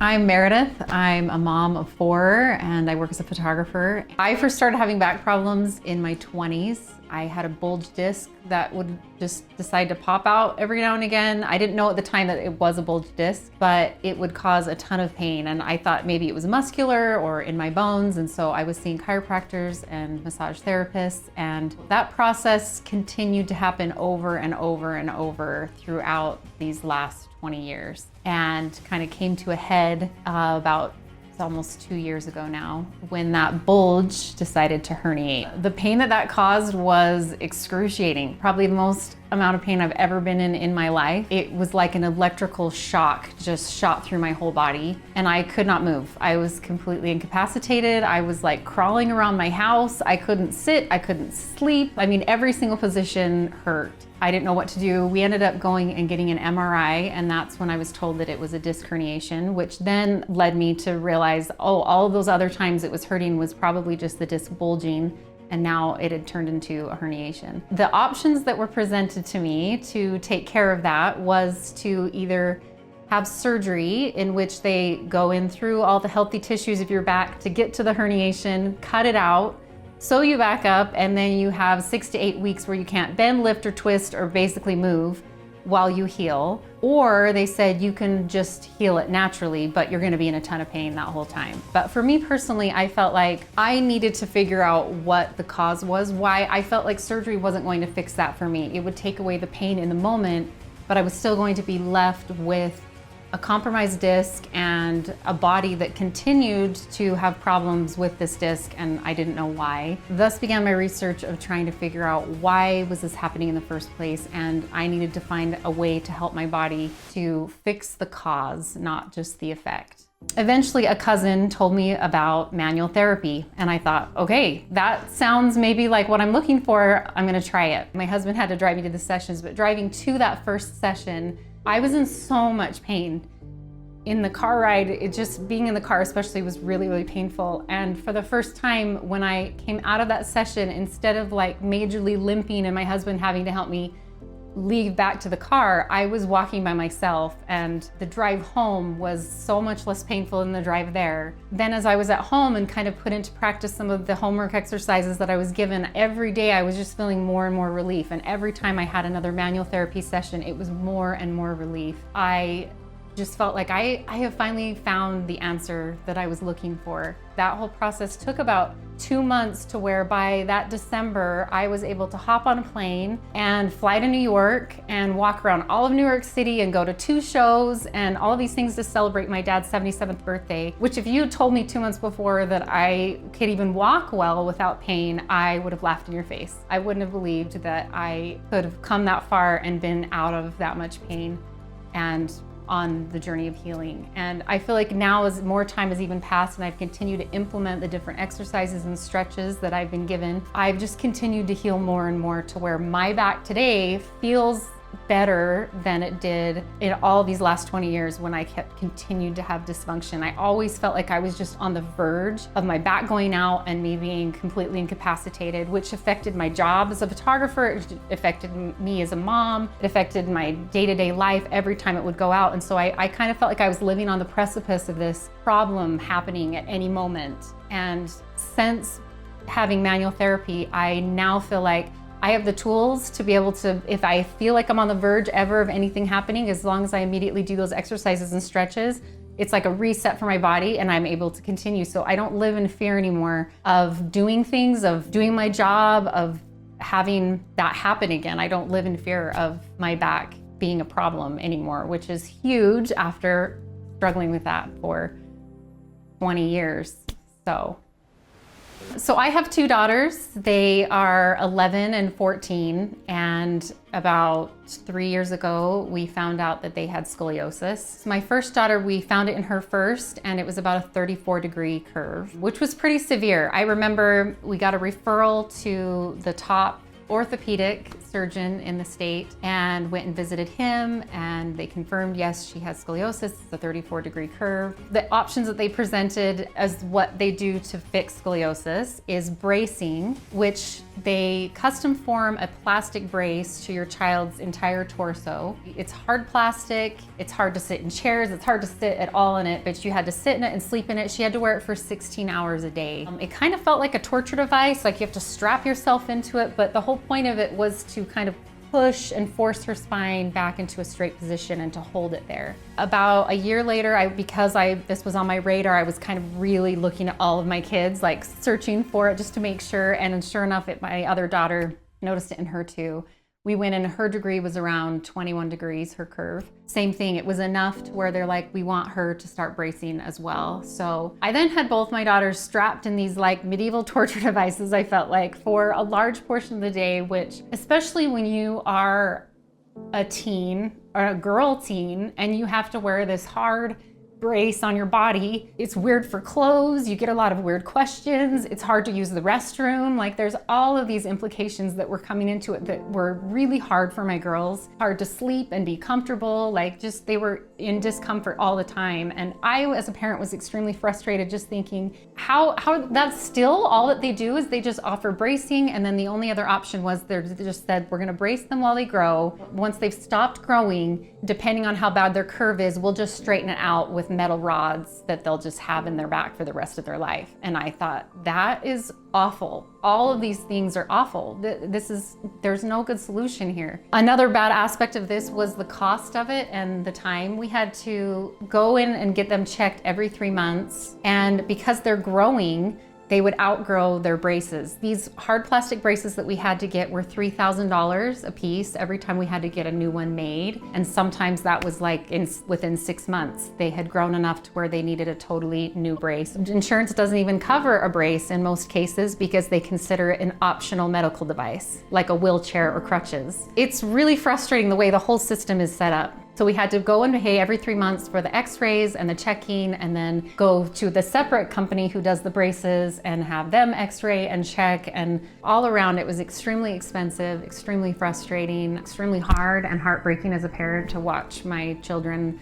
I'm Meredith. I'm a mom of 4 and I work as a photographer. I first started having back problems in my 20s. I had a bulge disc that would just decide to pop out every now and again. I didn't know at the time that it was a bulge disc, but it would cause a ton of pain. And I thought maybe it was muscular or in my bones. And so I was seeing chiropractors and massage therapists. And that process continued to happen over and over and over throughout these last 20 years. And kind of came to a head about it's almost 2 years ago now, when that bulge decided to herniate. The pain that caused was excruciating, probably the most amount of pain I've ever been in my life. It was like an electrical shock just shot through my whole body, and I could not move. I was completely incapacitated. I was like crawling around my house. I couldn't sit, I couldn't sleep. I mean, every single position hurt. I didn't know what to do. We ended up going and getting an MRI, and that's when I was told that it was a disc herniation, which then led me to realize, oh, all of those other times it was hurting was probably just the disc bulging, and now it had turned into a herniation. The options that were presented to me to take care of that was to either have surgery, in which they go in through all the healthy tissues of your back to get to the herniation, cut it out, sew you back up, and then you have 6 to 8 weeks where you can't bend, lift, or twist, or basically move while you heal. Or they said you can just heal it naturally, but you're gonna be in a ton of pain that whole time. But for me personally, I felt like I needed to figure out what the cause was, why I felt like surgery wasn't going to fix that for me. It would take away the pain in the moment, but I was still going to be left with a compromised disc and a body that continued to have problems with this disc, and I didn't know why. Thus began my research of trying to figure out why was this happening in the first place, and I needed to find a way to help my body to fix the cause, not just the effect. Eventually, a cousin told me about manual therapy, and I thought, okay, that sounds maybe like what I'm looking for. I'm gonna try it. My husband had to drive me to the sessions, but driving to that first session, I was in so much pain. In the car ride, it just being in the car especially was really, really painful. And for the first time when I came out of that session, instead of like majorly limping and my husband having to help me leave back to the car, I was walking by myself, and the drive home was so much less painful than the drive there. Then as I was at home and kind of put into practice some of the homework exercises that I was given, every day I was just feeling more and more relief. And every time I had another manual therapy session, it was more and more relief. I just felt like I have finally found the answer that I was looking for. That whole process took about 2 months, to where by that December, I was able to hop on a plane and fly to New York and walk around all of New York City and go to 2 shows and all of these things to celebrate my dad's 77th birthday, which if you had told me 2 months before that I could even walk well without pain, I would have laughed in your face. I wouldn't have believed that I could have come that far and been out of that much pain and on the journey of healing. And I feel like now, as more time has even passed and I've continued to implement the different exercises and stretches that I've been given, I've just continued to heal more and more, to where my back today feels better than it did in all these last 20 years when I continued to have dysfunction. I always felt like I was just on the verge of my back going out and me being completely incapacitated, which affected my job as a photographer, it affected me as a mom, it affected my day-to-day life every time it would go out. And so I kind of felt like I was living on the precipice of this problem happening at any moment. And since having manual therapy, I now feel like I have the tools to be able to, if I feel like I'm on the verge ever of anything happening, as long as I immediately do those exercises and stretches, it's like a reset for my body and I'm able to continue. So I don't live in fear anymore of doing things, of doing my job, of having that happen again. I don't live in fear of my back being a problem anymore, which is huge after struggling with that for 20 years. So I have 2 daughters. They are 11 and 14, and about 3 years ago, we found out that they had scoliosis. So my first daughter, we found it in her first, and it was about a 34-degree curve, which was pretty severe. I remember we got a referral to the top orthopedic surgeon in the state and went and visited him, and they confirmed, yes, she has scoliosis. It's a 34-degree curve. The options that they presented as what they do to fix scoliosis is bracing, which they custom form a plastic brace to your child's entire torso. It's hard plastic. It's hard to sit in chairs. It's hard to sit at all in it, but you had to sit in it and sleep in it. She had to wear it for 16 hours a day. It kind of felt like a torture device, like you have to strap yourself into it, but the whole point of it was to kind of push and force her spine back into a straight position and to hold it there. About a year later, because this was on my radar, I was kind of really looking at all of my kids, like searching for it just to make sure. And sure enough, my other daughter noticed it in her too. We went in, her degree was around 21 degrees, her curve. Same thing, it was enough to where they're like, we want her to start bracing as well. So I then had both my daughters strapped in these like medieval torture devices, I felt like, for a large portion of the day, which, especially when you are a teen or a girl teen and you have to wear this hard brace on your body. It's weird for clothes. You get a lot of weird questions. It's hard to use the restroom. Like there's all of these implications that were coming into it that were really hard for my girls. Hard to sleep and be comfortable. Like just they were in discomfort all the time. And I, as a parent, was extremely frustrated just thinking how that's still all that they do is they just offer bracing. And then the only other option was they just said, we're going to brace them while they grow. Once they've stopped growing, depending on how bad their curve is, we'll just straighten it out with metal rods that they'll just have in their back for the rest of their life. And I thought, that is awful. All of these things are awful. There's no good solution here. Another bad aspect of this was the cost of it and the time. We had to go in and get them checked every 3 months. And because they're growing, they would outgrow their braces. These hard plastic braces that we had to get were $3,000 a piece every time we had to get a new one made. And sometimes that was like within 6 months, they had grown enough to where they needed a totally new brace. Insurance doesn't even cover a brace in most cases because they consider it an optional medical device, like a wheelchair or crutches. It's really frustrating the way the whole system is set up. So we had to go and pay every 3 months for the x-rays and the checking, and then go to the separate company who does the braces and have them x-ray and check. And all around it was extremely expensive, extremely frustrating, extremely hard and heartbreaking as a parent to watch my children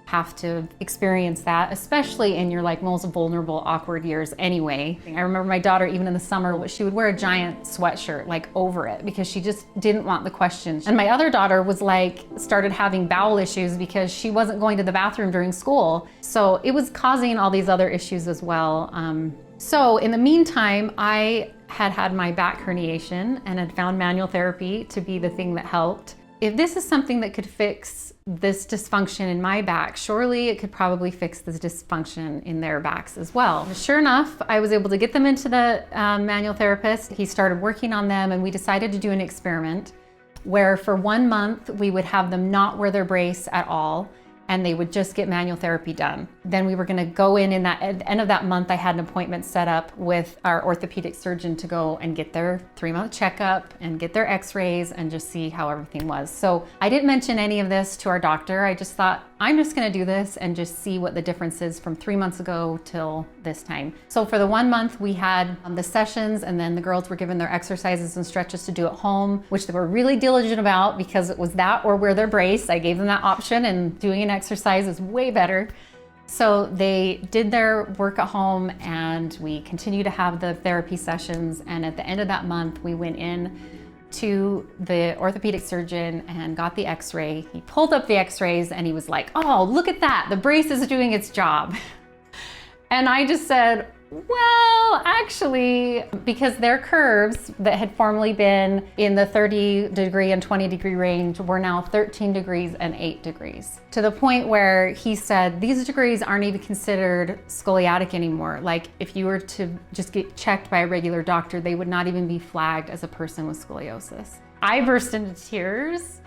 have to experience that, especially in your like most vulnerable, awkward years anyway. I remember my daughter, even in the summer, she would wear a giant sweatshirt like over it because she just didn't want the questions. And my other daughter was like, started having bowel issues because she wasn't going to the bathroom during school. So it was causing all these other issues as well. So in the meantime, I had my back herniation and had found manual therapy to be the thing that helped. If this is something that could fix this dysfunction in my back, surely it could probably fix this dysfunction in their backs as well. Sure enough, I was able to get them into the manual therapist. He started working on them, and we decided to do an experiment where for 1 month we would have them not wear their brace at all, and they would just get manual therapy done. Then we were gonna go in that, at the end of that month, I had an appointment set up with our orthopedic surgeon to go and get their 3-month checkup and get their x-rays and just see how everything was. So I didn't mention any of this to our doctor. I just thought, I'm just gonna do this and just see what the difference is from 3 months ago till this time. So for the 1 month, we had the sessions, and then the girls were given their exercises and stretches to do at home, which they were really diligent about because it was that or wear their brace. I gave them that option, and doing an exercise is way better. So they did their work at home, and we continued to have the therapy sessions. And at the end of that month, we went in to the orthopedic surgeon and got the x-ray. He pulled up the x-rays and he was like, oh, look at that, the brace is doing its job. And I just said, well, actually, because their curves that had formerly been in the 30-degree and 20-degree range were now 13 degrees and 8 degrees. To the point where he said, these degrees aren't even considered scoliotic anymore. Like if you were to just get checked by a regular doctor, they would not even be flagged as a person with scoliosis. I burst into tears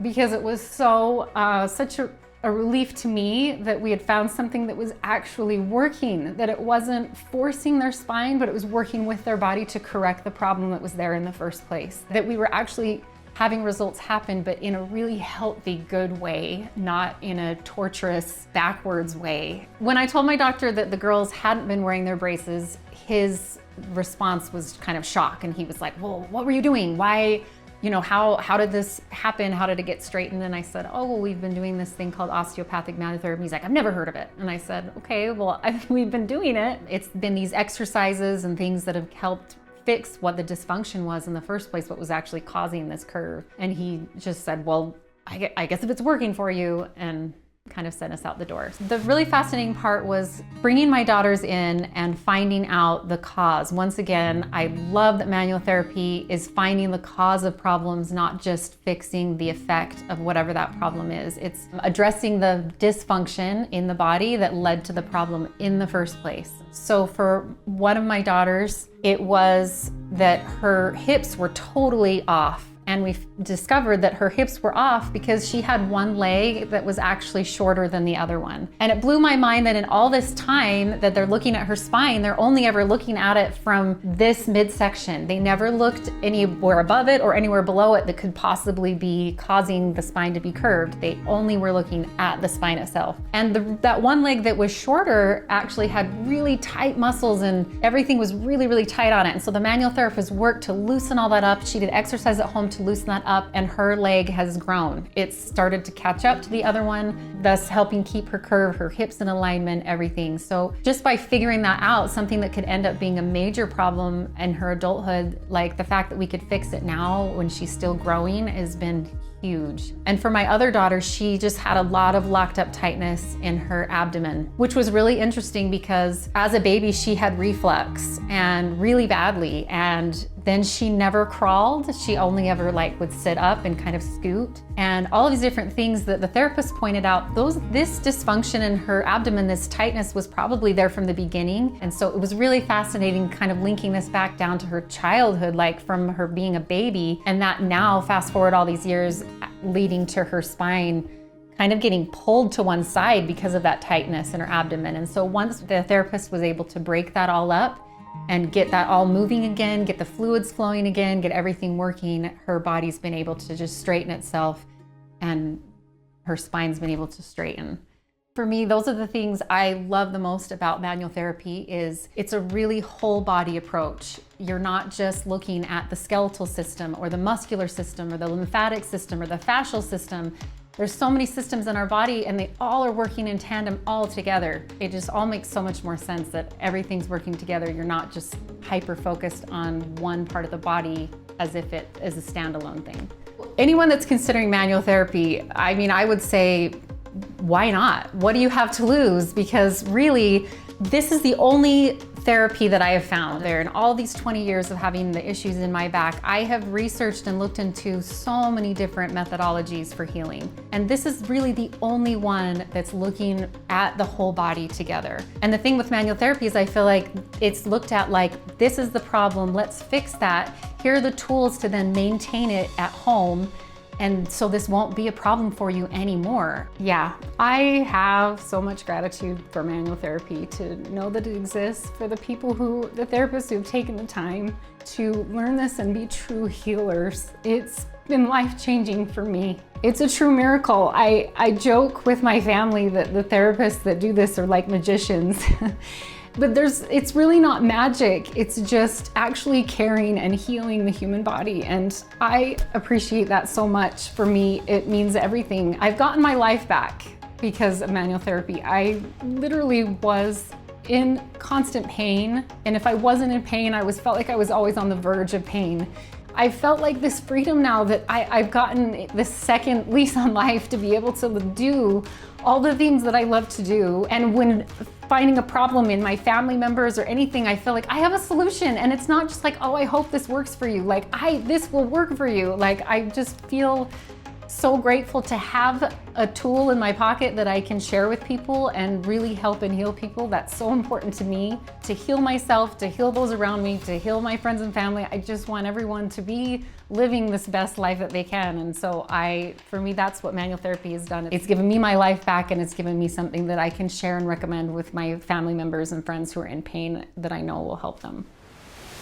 because it was so, such a relief to me that we had found something that was actually working, that it wasn't forcing their spine, but it was working with their body to correct the problem that was there in the first place. That we were actually having results happen, but in a really healthy, good way, not in a torturous, backwards way. When I told my doctor that the girls hadn't been wearing their braces, his response was kind of shock, and he was like, well, what were you doing? Why you know, how did this happen? How did it get straightened? And I said, oh, well, we've been doing this thing called osteopathic manual therapy. He's like, I've never heard of it. And I said, okay, well, we've been doing it. It's been these exercises and things that have helped fix what the dysfunction was in the first place, what was actually causing this curve. And he just said, well, I guess if it's working for you, and kind of sent us out the door. The really fascinating part was bringing my daughters in and finding out the cause. Once again, I love that manual therapy is finding the cause of problems, not just fixing the effect of whatever that problem is. It's addressing the dysfunction in the body that led to the problem in the first place. So for one of my daughters, it was that her hips were totally off. And we discovered that her hips were off because she had one leg that was actually shorter than the other one. And it blew my mind that in all this time that they're looking at her spine, they're only ever looking at it from this midsection. They never looked anywhere above it or anywhere below it that could possibly be causing the spine to be curved. They only were looking at the spine itself. And that one leg that was shorter actually had really tight muscles and everything was really, really tight on it. And so the manual therapist worked to loosen all that up. She did exercise at home to loosen that up, and her leg has grown. It's started to catch up to the other one, thus helping keep her curve, her hips in alignment, everything. So just by figuring that out, something that could end up being a major problem in her adulthood, like the fact that we could fix it now when she's still growing, has been huge. And for my other daughter, she just had a lot of locked up tightness in her abdomen, which was really interesting because as a baby, she had reflux and really badly. And then she never crawled. She only ever would sit up and kind of scoot. And all of these different things that the therapist pointed out, this dysfunction in her abdomen, this tightness was probably there from the beginning. And so it was really fascinating kind of linking this back down to her childhood, like from her being a baby, and that now fast forward all these years leading to her spine kind of getting pulled to one side because of that tightness in her abdomen. And so once the therapist was able to break that all up and get that all moving again, get the fluids flowing again, get everything working, her body's been able to just straighten itself and her spine's been able to straighten. For me, those are the things I love the most about manual therapy. Is it's a really whole body approach. You're not just looking at the skeletal system or the muscular system or the lymphatic system or the fascial system. There's so many systems in our body and they all are working in tandem all together. It just all makes so much more sense that everything's working together. You're not just hyper-focused on one part of the body as if it is a standalone thing. Anyone that's considering manual therapy, I mean, I would say, why not? What do you have to lose? Because really, this is the only therapy that I have found there. In all these 20 years of having the issues in my back, I have researched and looked into so many different methodologies for healing. And this is really the only one that's looking at the whole body together. And the thing with manual therapy is I feel like it's looked at like, this is the problem, let's fix that. Here are the tools to then maintain it at home. And so this won't be a problem for you anymore. Yeah, I have so much gratitude for manual therapy, to know that it exists, for the therapists who've taken the time to learn this and be true healers. It's been life-changing for me. It's a true miracle. I joke with my family that the therapists that do this are like magicians. But it's really not magic. It's just actually caring and healing the human body. And I appreciate that so much. For me, it means everything. I've gotten my life back because of manual therapy. I literally was in constant pain. And if I wasn't in pain, felt like I was always on the verge of pain. I felt like this freedom now that I've gotten this second lease on life to be able to do all the things that I love to do. And when finding a problem in my family members or anything, I feel like I have a solution. And it's not just like, oh, I hope this works for you. Like, this will work for you. Like, I just feel so grateful to have a tool in my pocket that I can share with people and really help and heal people. That's so important to me, to heal myself, to heal those around me, to heal my friends and family. I just want everyone to be living this best life that they can. And so for me, that's what manual therapy has done. It's given me my life back, and it's given me something that I can share and recommend with my family members and friends who are in pain that I know will help them.